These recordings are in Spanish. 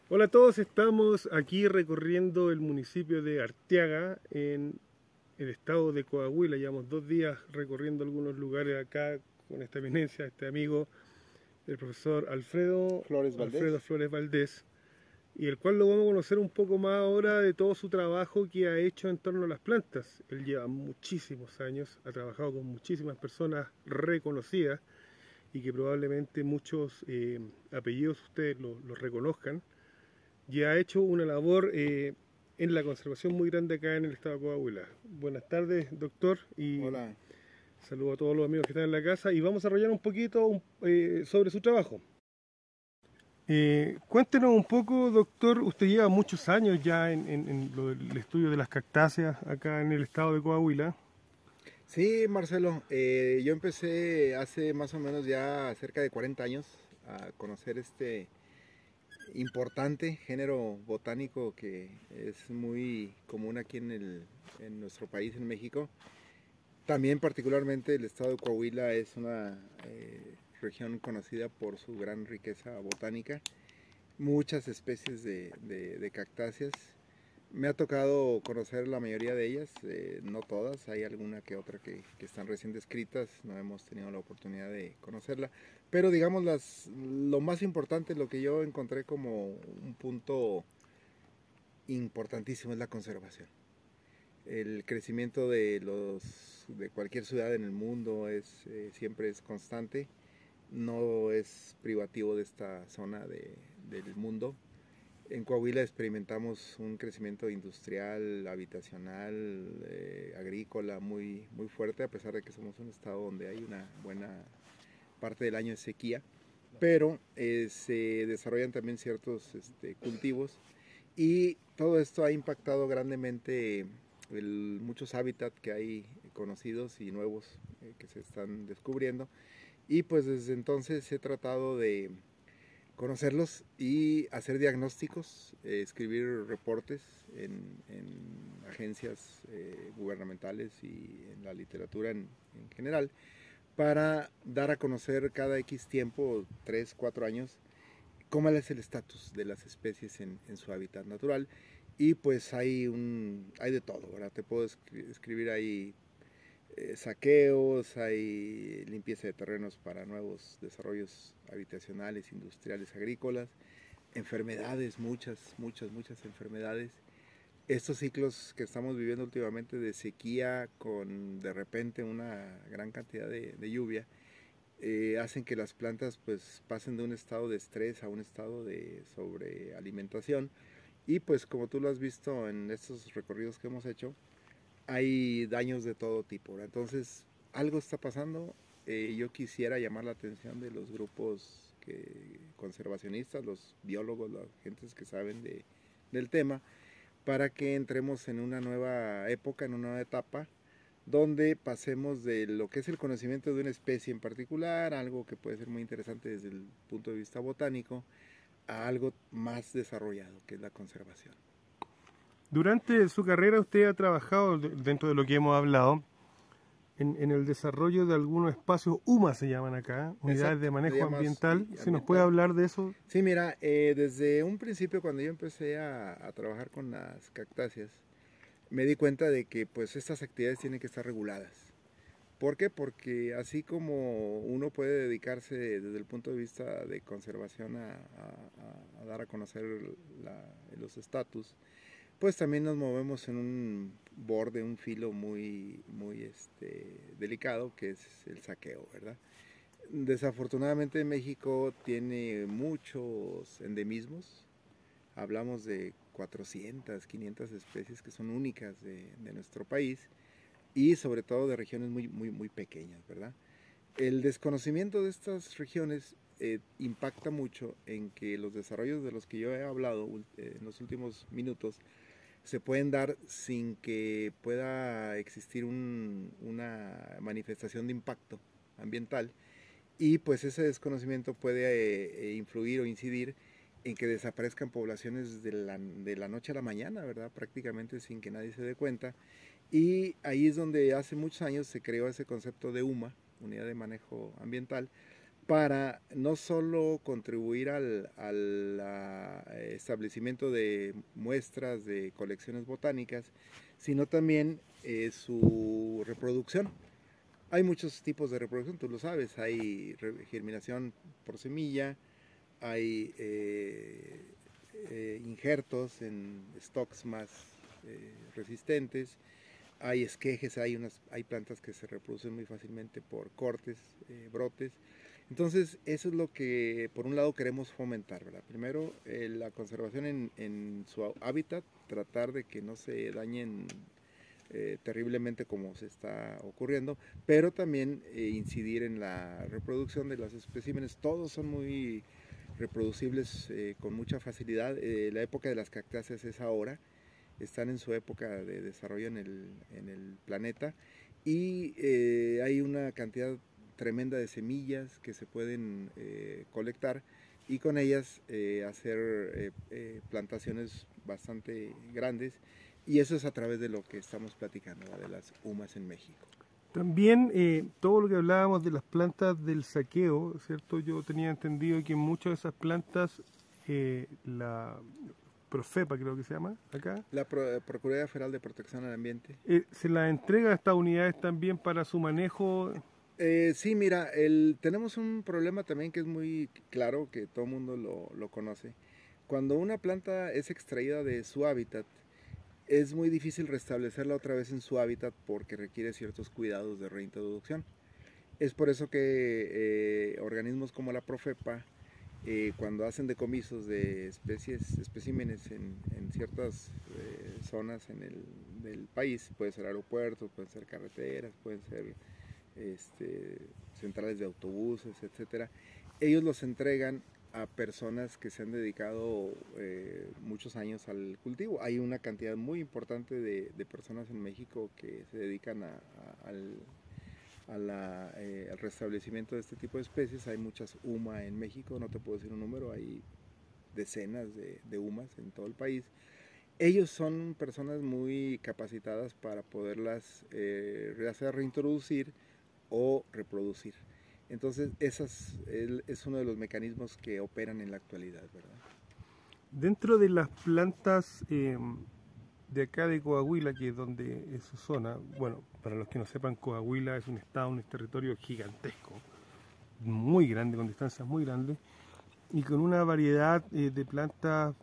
Hola a todos, estamos aquí recorriendo el municipio de Arteaga en el estado de Coahuila. Llevamos 2 días recorriendo algunos lugares acá con esta eminencia, este amigo, el profesor Flores Alfredo Valdés. Flores Valdés, y el cual lo vamos a conocer un poco más ahora de todo su trabajo que ha hecho en torno a las plantas. Él lleva muchísimos años, ha trabajado con muchísimas personas reconocidas y que probablemente muchos apellidos ustedes los reconozcan, y ha hecho una labor en la conservación muy grande acá en el estado de Coahuila. Buenas tardes, doctor, y Hola. saludo a todos los amigos que están en la casa y vamos a desarrollar un poquito sobre su trabajo. Cuéntenos un poco, doctor, usted lleva muchos años ya en lo del estudio de las cactáceas acá en el estado de Coahuila. Sí, Marcelo, yo empecé hace más o menos ya cerca de 40 años a conocer este importante género botánico que es muy común aquí en nuestro país, en México. También particularmente el estado de Coahuila es una región conocida por su gran riqueza botánica, muchas especies de cactáceas. Me ha tocado conocer la mayoría de ellas, no todas, hay alguna que otra que están recién descritas, no hemos tenido la oportunidad de conocerla, pero digamos lo más importante, lo que yo encontré como un punto importantísimo es la conservación. El crecimiento de cualquier ciudad en el mundo siempre es constante, no es privativo de esta zona del mundo. En Coahuila experimentamos un crecimiento industrial, habitacional, agrícola muy fuerte, a pesar de que somos un estado donde hay una buena parte del año de sequía, pero se desarrollan también ciertos cultivos y todo esto ha impactado grandemente muchos hábitats que hay conocidos y nuevos que se están descubriendo, y pues desde entonces he tratado de conocerlos y hacer diagnósticos, escribir reportes en agencias gubernamentales y en la literatura en general, para dar a conocer cada X tiempo, 3, 4 años, cómo es el estatus de las especies en su hábitat natural. Y pues hay de todo, ¿verdad? Te puedo escribir ahí saqueos, hay limpieza de terrenos para nuevos desarrollos habitacionales, industriales, agrícolas, enfermedades, muchas enfermedades. Estos ciclos que estamos viviendo últimamente de sequía con de repente una gran cantidad de lluvia, hacen que las plantas pues pasen de un estado de estrés a un estado de sobrealimentación, y pues como tú lo has visto en estos recorridos que hemos hecho, hay daños de todo tipo, ¿verdad? Entonces, algo está pasando. Yo quisiera llamar la atención de los grupos conservacionistas, los biólogos, las gentes que saben del tema, para que entremos en una nueva época, en una nueva etapa, donde pasemos de lo que es el conocimiento de una especie en particular, algo que puede ser muy interesante desde el punto de vista botánico, a algo más desarrollado, que es la conservación. Durante su carrera usted ha trabajado, dentro de lo que hemos hablado, en el desarrollo de algunos espacios UMA se llaman acá, unidades Exacto, de se manejo llama ambiental. Si nos puede ambiental. hablar de eso. Sí, mira, desde un principio cuando yo empecé a trabajar con las cactáceas, me di cuenta de que pues estas actividades tienen que estar reguladas. ¿Por qué? Porque así como uno puede dedicarse desde el punto de vista de conservación a dar a conocer los estatus, pues también nos movemos en un borde, un filo muy delicado, que es el saqueo, ¿verdad? Desafortunadamente México tiene muchos endemismos. Hablamos de 400, 500 especies que son únicas de nuestro país, y sobre todo de regiones muy pequeñas, ¿verdad? El desconocimiento de estas regiones impacta mucho en que los desarrollos de los que yo he hablado en los últimos minutos se pueden dar sin que pueda existir una manifestación de impacto ambiental, y pues ese desconocimiento puede influir o incidir en que desaparezcan poblaciones de la noche a la mañana, ¿verdad? Prácticamente sin que nadie se dé cuenta. Y ahí es donde hace muchos años se creó ese concepto de UMA, Unidad de Manejo Ambiental, para no solo contribuir al establecimiento de muestras de colecciones botánicas, sino también su reproducción. Hay muchos tipos de reproducción, tú lo sabes, hay germinación por semilla, hay injertos en stocks más resistentes, hay esquejes, hay plantas que se reproducen muy fácilmente por cortes, brotes. Entonces, eso es lo que por un lado queremos fomentar, ¿verdad? Primero, la conservación en su hábitat, tratar de que no se dañen terriblemente como se está ocurriendo, pero también incidir en la reproducción de los especímenes. Todos son muy reproducibles con mucha facilidad. La época de las cactáceas es ahora, están en su época de desarrollo en el planeta, y hay una cantidad tremenda de semillas que se pueden colectar y con ellas hacer plantaciones bastante grandes, y eso es a través de lo que estamos platicando, ¿verdad? De las humas en México. También todo lo que hablábamos de las plantas del saqueo, ¿cierto? Yo tenía entendido que muchas de esas plantas, la Profepa creo que se llama acá, La Procuraduría Federal de Protección al Ambiente. se las entrega a estas unidades también para su manejo. Sí, mira, tenemos un problema también que es muy claro, que todo el mundo lo conoce. Cuando una planta es extraída de su hábitat, es muy difícil restablecerla otra vez en su hábitat porque requiere ciertos cuidados de reintroducción. Es por eso que organismos como la Profepa, cuando hacen decomisos de especímenes en ciertas zonas del país, puede ser aeropuertos, pueden ser carreteras, pueden ser centrales de autobuses, etcétera, ellos los entregan a personas que se han dedicado muchos años al cultivo. Hay una cantidad muy importante de personas en México que se dedican al restablecimiento de este tipo de especies. Hay muchas UMA en México, no te puedo decir un número, hay decenas de UMAs en todo el país. Ellos son personas muy capacitadas para poderlas hacer reintroducir o reproducir. Entonces, es uno de los mecanismos que operan en la actualidad, ¿verdad? Dentro de las plantas de acá de Coahuila, que es donde es su zona, bueno, para los que no sepan, Coahuila es un estado, un territorio gigantesco, muy grande, con distancias muy grandes, y con una variedad de plantas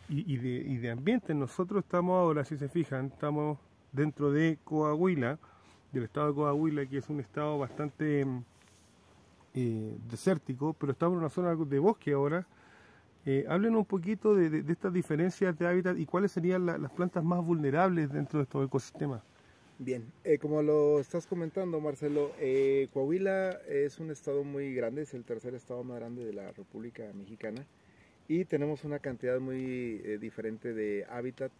y de ambientes. Nosotros estamos ahora, si se fijan, estamos dentro de Coahuila, del estado de Coahuila, que es un estado bastante desértico, pero estamos en una zona de bosque ahora. Hablen un poquito de estas diferencias de hábitat y cuáles serían las plantas más vulnerables dentro de estos ecosistemas. Bien, como lo estás comentando, Marcelo, Coahuila es un estado muy grande, es el tercer estado más grande de la República Mexicana, y tenemos una cantidad muy diferente de hábitat,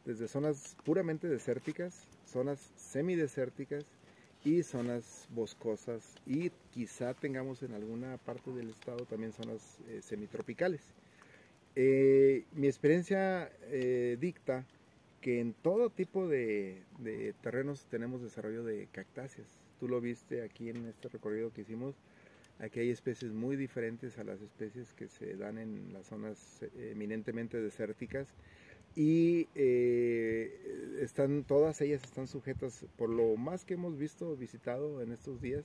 desde zonas puramente desérticas, zonas semidesérticas y zonas boscosas, y quizá tengamos en alguna parte del estado también zonas semitropicales. Mi experiencia dicta que en todo tipo de terrenos tenemos desarrollo de cactáceas. Tú lo viste aquí en este recorrido que hicimos. Aquí hay especies muy diferentes a las especies que se dan en las zonas eminentemente desérticas, y todas ellas están sujetas, por lo más que hemos visitado en estos días.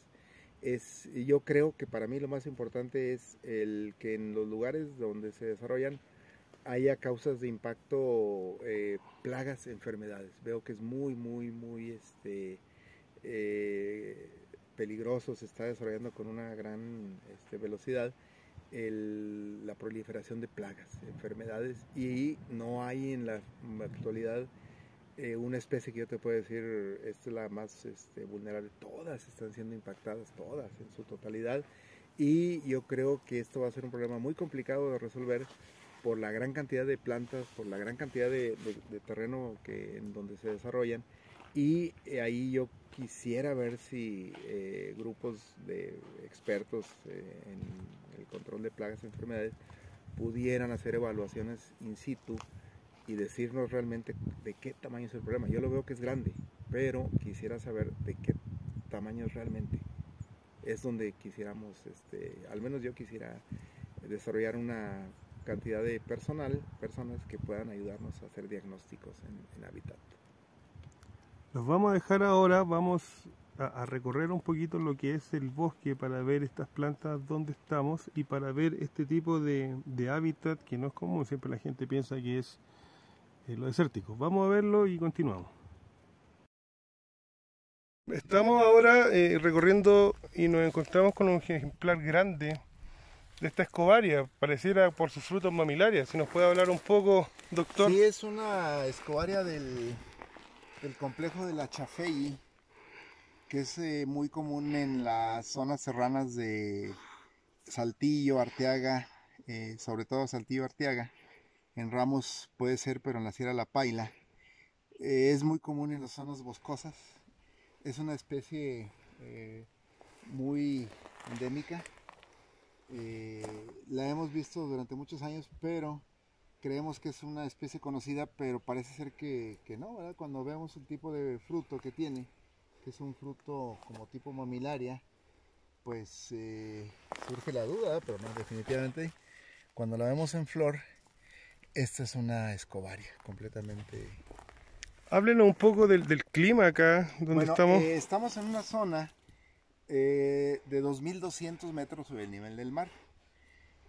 Yo creo que para mí lo más importante es el que en los lugares donde se desarrollan haya causas de impacto, plagas, enfermedades. Veo que es muy peligroso, se está desarrollando con una gran velocidad la proliferación de plagas, enfermedades, y no hay en la actualidad una especie que yo te pueda decir esta es la más vulnerable. Todas están siendo impactadas, todas en su totalidad, y yo creo que esto va a ser un problema muy complicado de resolver por la gran cantidad de plantas, por la gran cantidad de terreno en donde se desarrollan, y ahí yo quisiera ver si grupos de expertos en el control de plagas y enfermedades pudieran hacer evaluaciones in situ y decirnos realmente de qué tamaño es el problema. Yo lo veo que es grande, pero quisiera saber de qué tamaño es realmente es donde quisiéramos, al menos yo quisiera desarrollar una cantidad de personas que puedan ayudarnos a hacer diagnósticos en hábitat. Los vamos a dejar ahora, vamos a recorrer un poquito lo que es el bosque para ver estas plantas donde estamos y para ver este tipo de hábitat que no es común, siempre la gente piensa que es lo desértico. Vamos a verlo y continuamos. Estamos ahora recorriendo y nos encontramos con un ejemplar grande de esta escobaria, pareciera por sus frutos mamilares. Si nos puede hablar un poco, doctor. Sí, es una escobaria del complejo de la Chafei, que es muy común en las zonas serranas de Saltillo, Arteaga, sobre todo Saltillo, Arteaga. En Ramos puede ser, pero en la Sierra La Paila. Es muy común en las zonas boscosas. Es una especie muy endémica. La hemos visto durante muchos años, pero creemos que es una especie conocida, pero parece ser que no, ¿verdad? Cuando vemos el tipo de fruto que tiene, que es un fruto como tipo mamilaria, pues surge la duda, pero no, definitivamente, cuando la vemos en flor, esta es una escobaria completamente. Háblenos un poco del clima acá donde estamos. Estamos en una zona de 2.200 metros sobre el nivel del mar.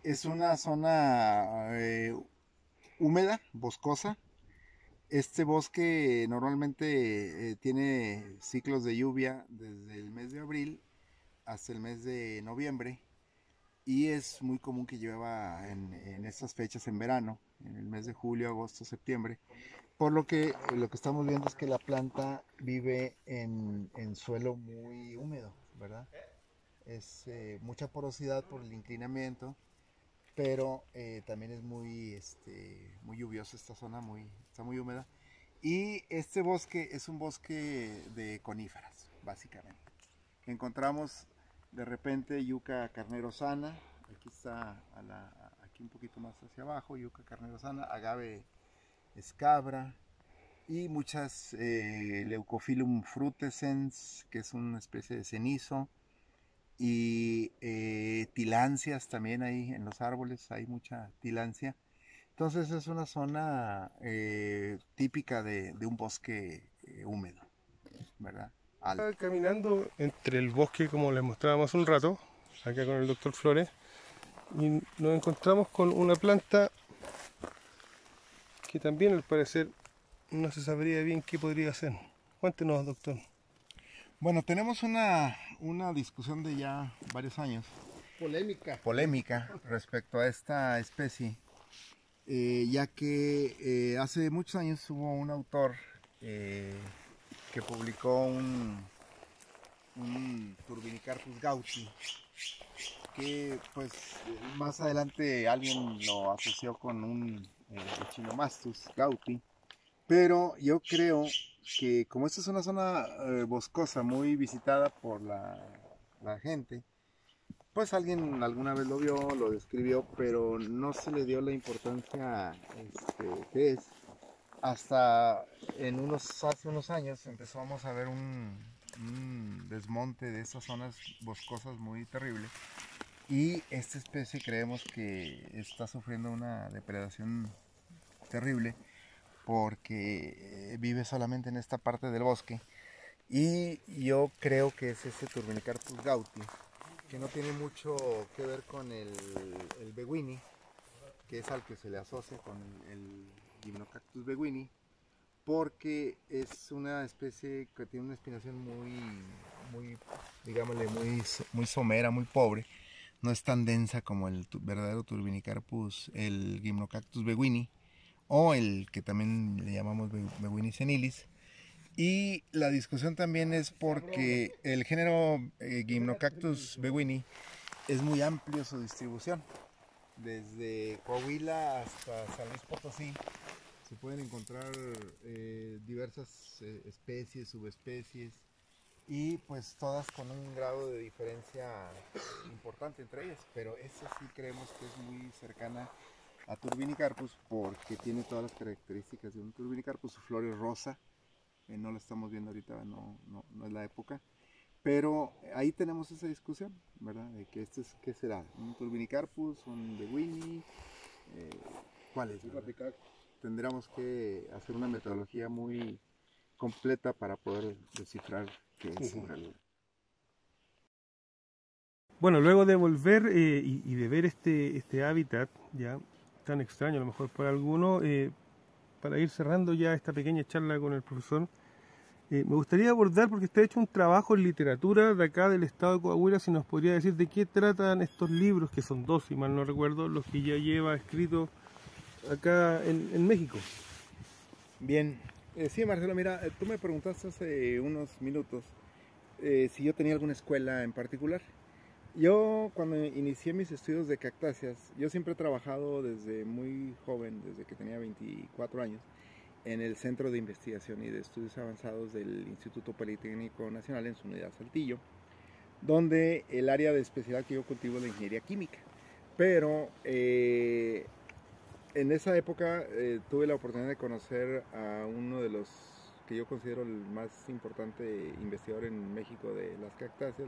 Es una zona húmeda, boscosa. Este bosque normalmente tiene ciclos de lluvia desde el mes de abril hasta el mes de noviembre, y es muy común que llueva en estas fechas en verano, en el mes de julio, agosto, septiembre. Por lo que estamos viendo es que la planta vive en suelo muy húmedo, ¿verdad? Es mucha porosidad por el inclinamiento, pero también es muy lluviosa esta zona, está muy húmeda. Y este bosque es un bosque de coníferas, básicamente. Encontramos de repente yucca carnerosana, aquí está aquí un poquito más hacia abajo, yucca carnerosana, agave escabra y muchas Leucophyllum frutescens, que es una especie de cenizo, y tilancias también ahí en los árboles, hay mucha tilancia. Entonces es una zona típica de un bosque húmedo, ¿verdad? Alto. Caminando entre el bosque, como les mostrábamos hace un rato, acá con el doctor Flores, y nos encontramos con una planta que también al parecer no se sabría bien qué podría ser. Cuéntenos, doctor. Bueno, tenemos una discusión de ya varios años. Polémica respecto a esta especie, ya que hace muchos años hubo un autor que publicó un Turbinicarpus gauti, que pues más adelante alguien lo asoció con un Echinomastus gauti, pero yo creo que como esta es una zona boscosa muy visitada por la gente, pues alguien alguna vez lo vio, lo describió, pero no se le dio la importancia que es. Hasta hace unos años empezamos a ver un desmonte de esas zonas boscosas muy terrible. Y esta especie creemos que está sufriendo una depredación terrible porque vive solamente en esta parte del bosque. Y yo creo que es ese Turbinicarpus gauti, que no tiene mucho que ver con el Bewini, que es al que se le asocia con el Gymnocactus bewini, porque es una especie que tiene una espinación muy digámosle, muy somera, muy pobre. No es tan densa como el verdadero Turbinicarpus, el Gymnocactus bewini, o el que también le llamamos Bewini senilis. Y la discusión también es porque el género Gymnocactus bewini es muy amplio su distribución. Desde Coahuila hasta San Luis Potosí se pueden encontrar diversas especies, subespecies, y pues todas con un grado de diferencia importante entre ellas, pero esta sí creemos que es muy cercana a Turbinicarpus porque tiene todas las características de un Turbinicarpus. Su flor es rosa, no la estamos viendo ahorita, no es la época, Pero ahí tenemos esa discusión, ¿verdad? De que ¿qué será? ¿Un Turbinicarpus? ¿Un de Winnie? ¿Cuál es? Tendríamos que hacer una metodología muy completa para poder descifrar qué es en realidad. Bueno, luego de volver y de ver este hábitat ya tan extraño a lo mejor para algunos, para ir cerrando ya esta pequeña charla con el profesor, me gustaría abordar, porque usted ha hecho un trabajo en literatura de acá del estado de Coahuila, si nos podría decir de qué tratan estos libros, que son dos, si mal no recuerdo, los que ya lleva escritos acá en México. Bien, sí, Marcelo, mira, tú me preguntaste hace unos minutos si yo tenía alguna escuela en particular. Yo cuando inicié mis estudios de cactáceas, yo siempre he trabajado desde muy joven, desde que tenía 24 años, en el Centro de Investigación y de Estudios Avanzados del Instituto Politécnico Nacional en su unidad Saltillo, donde el área de especialidad que yo cultivo es la ingeniería química. Pero en esa época tuve la oportunidad de conocer a uno de los que yo considero el más importante investigador en México de las cactáceas,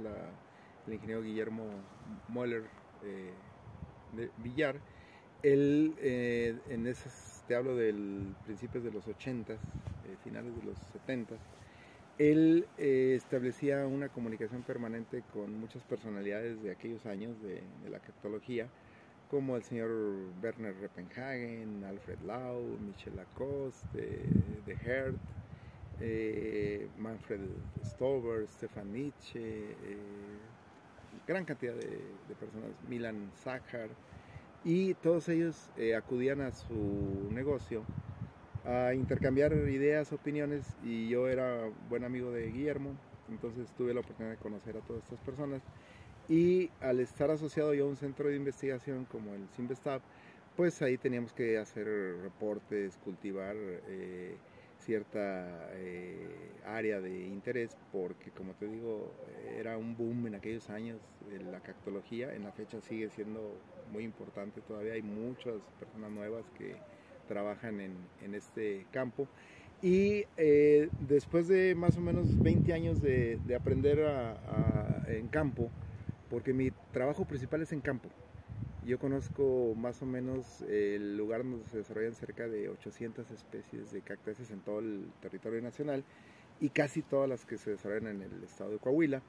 el ingeniero Guillermo Moller de Villar. Él, te hablo del principios de los 80s, finales de los 70s, él establecía una comunicación permanente con muchas personalidades de aquellos años de la cactología, como el señor Werner Reppenhagen, Alfred Lau, Michel Lacoste, de Herth, Manfred Stover, Stefan Nietzsche, gran cantidad de personas, Milan Zahar, y todos ellos acudían a su negocio a intercambiar ideas, opiniones, y yo era buen amigo de Guillermo, entonces tuve la oportunidad de conocer a todas estas personas, y al estar asociado yo a un centro de investigación como el CIMBESTAB, pues ahí teníamos que hacer reportes, cultivar cierta área de interés, porque como te digo, era un boom en aquellos años la cactología. En la fecha sigue siendo muy importante, todavía hay muchas personas nuevas que trabajan en este campo, y después de más o menos 20 años de aprender en campo, porque mi trabajo principal es en campo. Yo conozco más o menos el lugar donde se desarrollan cerca de 800 especies de cactáceas en todo el territorio nacional, y casi todas las que se desarrollan en el estado de Coahuila.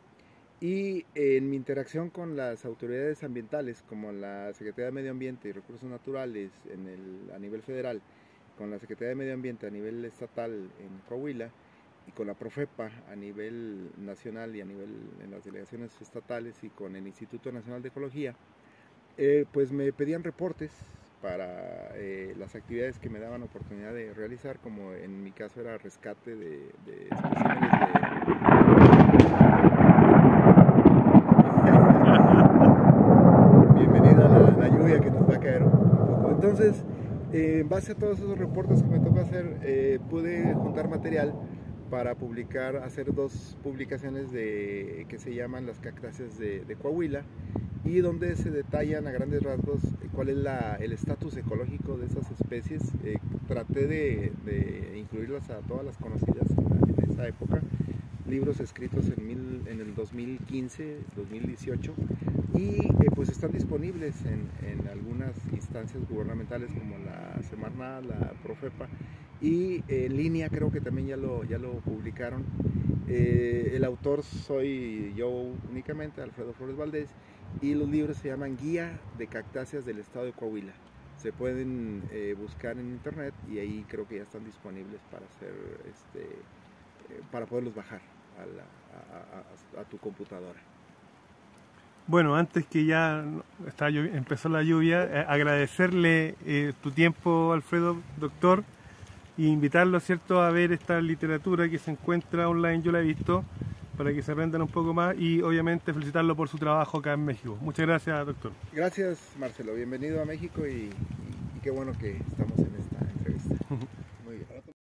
Y en mi interacción con las autoridades ambientales, como la Secretaría de Medio Ambiente y Recursos Naturales a nivel federal, con la Secretaría de Medio Ambiente a nivel estatal en Coahuila, y con la Profepa a nivel nacional y a nivel en las delegaciones estatales, y con el Instituto Nacional de Ecología, pues me pedían reportes para las actividades que me daban oportunidad de realizar, como en mi caso era rescate de especímenes Bienvenida la lluvia que nos va a caer un poco. Entonces, en base a todos esos reportes que me tocó hacer, pude juntar material para hacer 2 publicaciones que se llaman Las Cactáceas de Coahuila, y donde se detallan a grandes rasgos cuál es el estatus ecológico de esas especies. Traté de incluirlas a todas las conocidas en esa época, libros escritos en el 2015, 2018, y pues están disponibles en algunas instancias gubernamentales como la Semarnat, la Profepa, y en línea creo que también ya lo publicaron. El autor soy yo únicamente, Alfredo Flores Valdés, y los libros se llaman Guía de Cactáceas del Estado de Coahuila. Se pueden buscar en internet, y ahí creo que ya están disponibles para para poderlos bajar a tu computadora. Bueno, antes que ya empezó la lluvia, agradecerle tu tiempo, Alfredo, doctor, e invitarlo, ¿cierto?, a ver esta literatura que se encuentra online. Yo la he visto, para que se aprendan un poco más, y obviamente felicitarlo por su trabajo acá en México. Muchas gracias, doctor. Gracias, Marcelo. Bienvenido a México, y qué bueno que estamos en esta entrevista.